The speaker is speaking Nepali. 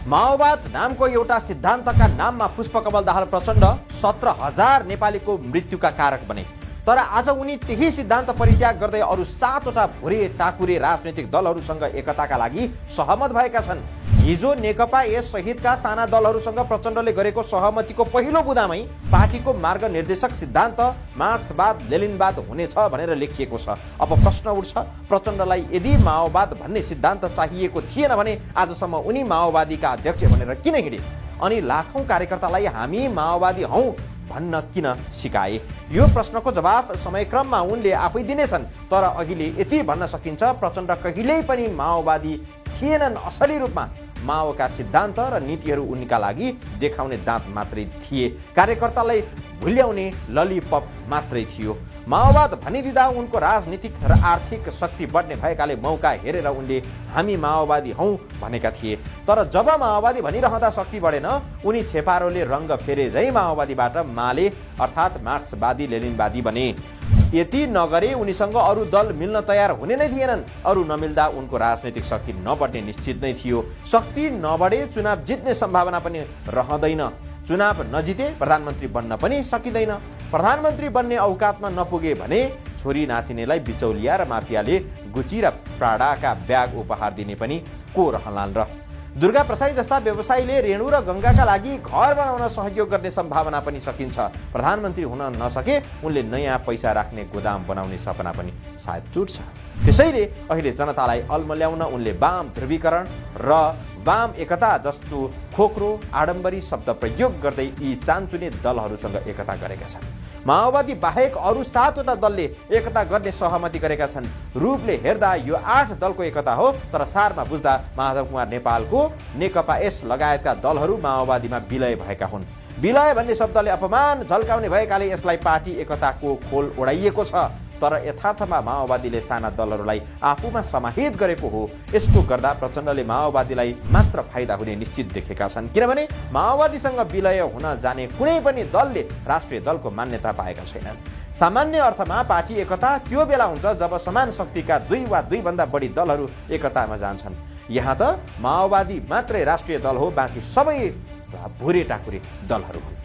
माओवाद नामको एउटा सिद्धान्तका नाममा पुष्पकमल दाहाल प्रचण्ड 17,000 नेपालीको मृत्युका कारक बने। तर आज उनी त्यही सिद्धान्त परित्याग गर्दै अरू 7वटा भुरे टाकुरे राजनैतिक दलहरूसँग एकताका लागि सहमत भएका छन्। हिजो नेकपा एस सहितका साना दलहरूसँग प्रचण्डले गरेको सहमतिको पहिलो बुँदामै पार्टीको मार्ग निर्देशक सिद्धान्त मार्क्सवाद लेनिनवाद हुनेछ भनेर लेखिएको छ। अब प्रश्न उठ्छ, प्रचण्डलाई यदि माओवाद भन्ने सिद्धान्त चाहिएको थिएन भने आजसम्म उनी माओवादीका अध्यक्ष भनेर किन हिँडे अनि लाखौं कार्यकर्तालाई हामी माओवादी हौं भन्न किन सिकाए? यो प्रश्नको जवाफ समयक्रममा उनले आफै दिनेछन्। तर अहिले यति भन्न सकिन्छ, प्रचण्ड कहिल्यै पनि माओवादी थिएनन्। असली रूपमा माओका सिद्धान्त र नीतिहरू उनका लागि देखाउने दाँत मात्रै थिए, कार्यकर्तालाई भुल्याउने ललिपप मात्रै थियो। माओवाद भनिदिँदा उनको राजनीतिक र आर्थिक शक्ति बढ्ने भएकाले मौका हेरेर उनले हामी माओवादी हौं भनेका थिए। तर जब माओवादी भनिरहँदा शक्ति बढेन, उनी छेपारोले रङ्ग फेरे झै माओवादीबाट माले अर्थात् मार्क्सवादी लेनिनवादी बने। यति नगरे उनीसँग अरू दल मिल्न तयार हुने नै थिएनन्। अरू नमिल्दा उनको राजनीतिक शक्ति नबढ्ने निश्चित नै थियो। शक्ति नबढे चुनाव जित्ने सम्भावना पनि रहँदैन। चुनाव नजिते प्रधानमन्त्री बन्न पनि सकिँदैन। प्रधानमन्त्री बन्ने औकातमा नपुगे भने छोरी नातिनीलाई बिचौलिया र माफियाले गुची र प्राडाका ब्याग उपहार दिने पनि को रहलान् र? दुर्गा प्रसाई जस्ता व्यवसायीले रेणु र गङ्गाका लागि घर बनाउन सहयोग गर्ने सम्भावना पनि सकिन्छ। प्रधानमन्त्री हुन नसके उनले नयाँ पैसा राख्ने गोदाम बनाउने सपना पनि सायद चुट्छ। त्यसैले अहिले जनतालाई अल्मल्याउन उनले वाम ध्रुवीकरण र वाम एकता जस्तो खोक्रो आडम्बरी शब्द प्रयोग गर्दै यी चान्चुने दलहरूसँग एकता गरेका छन्। माओवादी बाहेक अरू 7वटा दलले एकता गर्ने सहमति गरेका छन्। रूपले हेर्दा यो 8 दलको एकता हो, तर सारमा बुझ्दा माधव कुमार नेपालको नेकपा एस लगायतका दलहरू माओवादीमा विलय भएका हुन्। विलय भन्ने शब्दले अपमान झल्काउने भएकाले यसलाई पार्टी एकताको खोल ओढाइएको छ। तर यथार्थमा माओवादीले साना दलहरूलाई आफूमा समाहित गरेको हो। यसको गर्दा प्रचण्डले माओवादीलाई मात्र फाइदा हुने निश्चित देखेका छन्, किनभने माओवादीसँग विलय हुन जाने कुनै पनि दलले राष्ट्रिय दलको मान्यता पाएका छैनन्। सामान्य अर्थमा पार्टी एकता त्यो बेला हुन्छ जब समान शक्तिका 2 वा 2 भन्दा बढी दलहरू एकतामा जान्छन्। यहाँ त माओवादी मात्रै राष्ट्रिय दल हो, बाँकी सबै भुरे टाकुरे दलहरू हुन्।